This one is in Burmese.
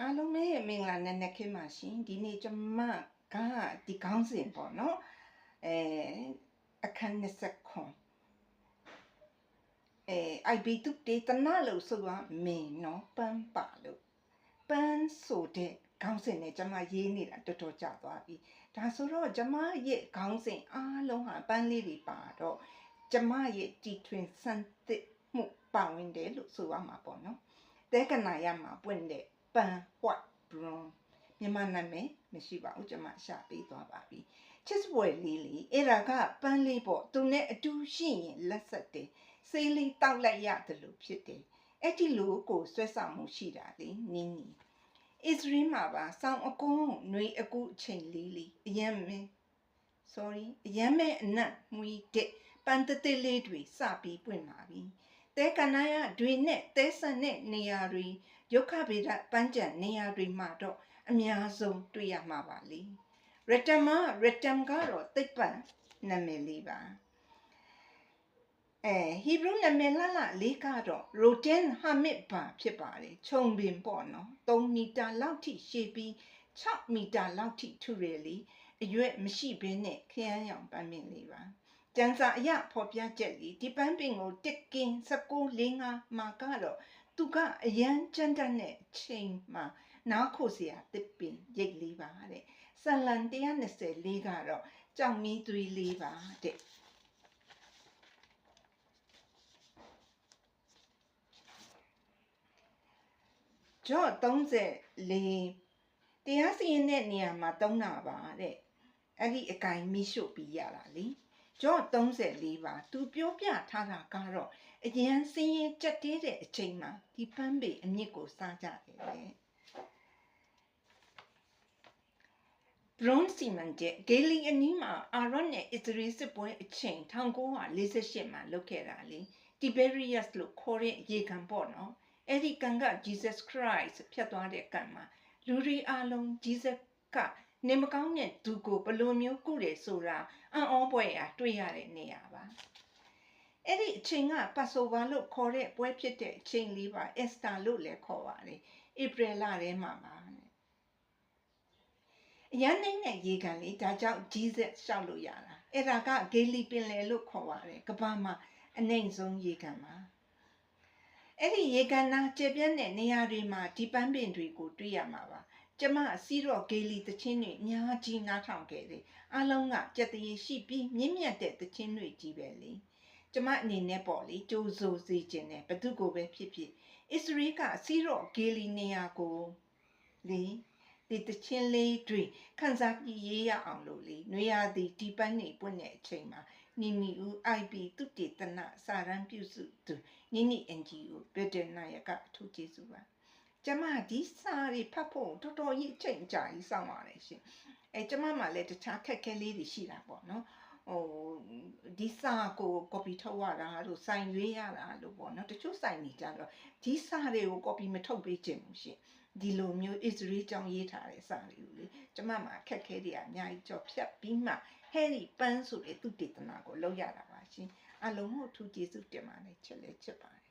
အားလုံးပဲမင်္ဂလာနံနက်ခင်းပါရှင်ဒီနေ့ကျမကဒီခေါင်းစဉ်ပေါ့နော်အခန်း29အိုက်ဘီတုတေတနာလို့ဆိုရမင်းနော်ပန်းပါလို့ပန်းဆိုတဲ့ခေါင်းစဉ်နဲ့ကျမရေးနေတာတော်တော်ကြာသွားပြီဒါဆိုတော့ကျမရဲ့ခေါင်းစဉ်အားလုံးဟာပန်းလေးတွေပါတော့ကျမရဲ့တီထွင်စံသစ်မှုပါဝင်တယ်လို့ဆိုရမှာပေါ့နော်တဲကနာရမှာပွင့်တဲ့ပန်း white brown မြန်မာနာမည်မရှိပါဘူးကျွန်မရှာပေးသွားပါပြီချစ်ပွဲလေးလေးအဲ့ဒါကပန်းလေးပေါ့သူနဲ့အတူရှိရင်လက်ဆက်တယ်ဆေးလေးတောက်လိုက်ရတယ်လို့ဖြစ်တယ်အဲ့ဒီလိုကိုဆွဲဆောင်မှုရှိတာလေနင်းနီအစ္စရေးမှာပါစောင်းအကုန်းຫນွေအကူအချိန်လေးအယမ်းမဲ sorry အယမ်းမဲအနက်မွီတဲ့ပန်းတသေးလေးတွေစပြီးပွင့်လာပြီတဲကနာရတွေနဲ့တဲဆန်တဲ့နေရာတွေရုက္ခဗေဒပန်းကြံနေရာတွေမှာတော့အများဆုံးတွေ့ရမှာပါလေရတမ်ကတော့တိတ်ပံနာမည်လေးပါဟီဘရုနာမည်လာလေးကတော့ Roten Hamid ပါဖြစ်ပါတယ်ခြုံပင်ပေါ့နော်3မီတာလောက်ထိရှည်ပြီး6မီတာလောက်ထိထူရယ်လီအရွက်မရှိဘဲနဲ့ခရမ်းရောင်ပန်းပင်လေးပါကျန်စာအရဖော်ပြချက်လေးဒီပန်းပင်ကိုတစ်ကင်း1945မှာကတော့သူကအရန်ကြမ်းတမ်းတဲ့ချိန်မှာနားခိုစရာတစ်ပင်ရိတ်လေးပါတဲ့ဆန်လန်120လေးကတော့ကြောင်မီးသွေးလေးပါတဲ့ကြော့34တရားစီရင်တဲ့နေရာမှာတုံးတာပါတဲ့အဲ့ဒီအကိုင်မိရှုပြီးရတာလေကြော့34ပါသူပြောပြထားတာကတော့အရန်စင်းရင်ကြက်တေးတဲ့အချိန်မှာဒီပန်းပေအမြင့်ကိုစားကြတယ်လေဘရွန်စီမန်တဲ့ဂေလီအနီးမှာအာရော့နဲ့အစ္စရေးစစ်ပွဲအချိန်1948မှာလုပ်ခဲ့တာလေတီဘယ်ရီယပ်လို့ခေါ်တဲ့ရေကန်ပေါ့နော်အဲ့ဒီကန်က Jesus Christ ဖြတ်သွားတဲ့ကန်မှာလူတွေအားလုံး Jesus ကနေမကောင်းတဲ့သူကိုဘလိုမျိုးကုတယ်ဆိုတာအံ့ဩဖွယ်ရာတွေ့ရတဲ့နေရာပါအဲ့ဒီအချိန်ကပတ်ဆိုဗာလို့ခေါ်တဲ့ပွဲဖြစ်တဲ့အချိန်လေးပါအက်စတာလို့လည်းခေါ်ပါတယ်ဧပြီလထဲမှာပါအရန်နဲ့ရေကန်လေးဒါကြောင့် Jesus ရှောက်လို့ရတာအဲ့ဒါကဂေလီပင်လယ်လို့ခေါ်ပါတယ်ကမ္ဘာမှာအနှိမ့်ဆုံးရေကန်ပါအဲ့ဒီရေကန်နာကျေပြန့်တဲ့နေရာတွေမှာဒီပန်းပင်တွေကိုတွေ့ရမှာပါကျမစီးတော့ဂေလီတချင်းတွေအများကြီးနားထောင်ခဲ့တယ်အားလုံးကကြက်တရေရှိပြီးမြင့်မြတ်တဲ့တချင်းတွေကြီးပဲလေကျမအနေနဲ့ပေါ့လေကြိုးစိုးစေခြင်းနဲ့ဘသူကိုပဲဖြစ်ဖြစ်အစ္စရေးကစီးတော့ဂေလီနေရာကိုလေဒီတချင်းလေးတွေခန်းစားပြီးရေးရအောင်လို့လေနွေရာသီဒီပန်းနေပွင့်တဲ့အချိန်မှာနီနီဦး IP သူတေသနစာရန်ပြုစုသူနီနီ NGO ဗေဒနာယကအထူးကျေးဇူးပါကျမဒီစာတွေဖတ်ဖို့တော်တော်ကြီးအချိန်ကြာကြီးစောင့်ရတယ်ရှင်ကျမမှလည်းတခြားခက်ခဲလေးတွေရှိတာပေါ့နော်ဒီစာကို copy ထုတ်ရတာလို့စိုင်ရွေးရတာလို့ပေါ့နော်တချို့စိုင်နေကြတော့ဒီစာတွေကို copy မထုတ်ပေးချင်ဘူးရှင်ဒီလိုမျိုးအစ္စရေးကြောင့်ရေးထားတဲ့စာတွေကိုလေကျမမှာခက်ခဲတွေအများကြီးကြော်ဖြတ်ပြီးမှဟဲရီပန်းဆိုတဲ့သူတေသနာကိုလုပ်ရတာပါရှင်အလုံးကိုထူးကျေးဇူးတင်ပါတယ်ချစ်လဲချစ်ပါတယ်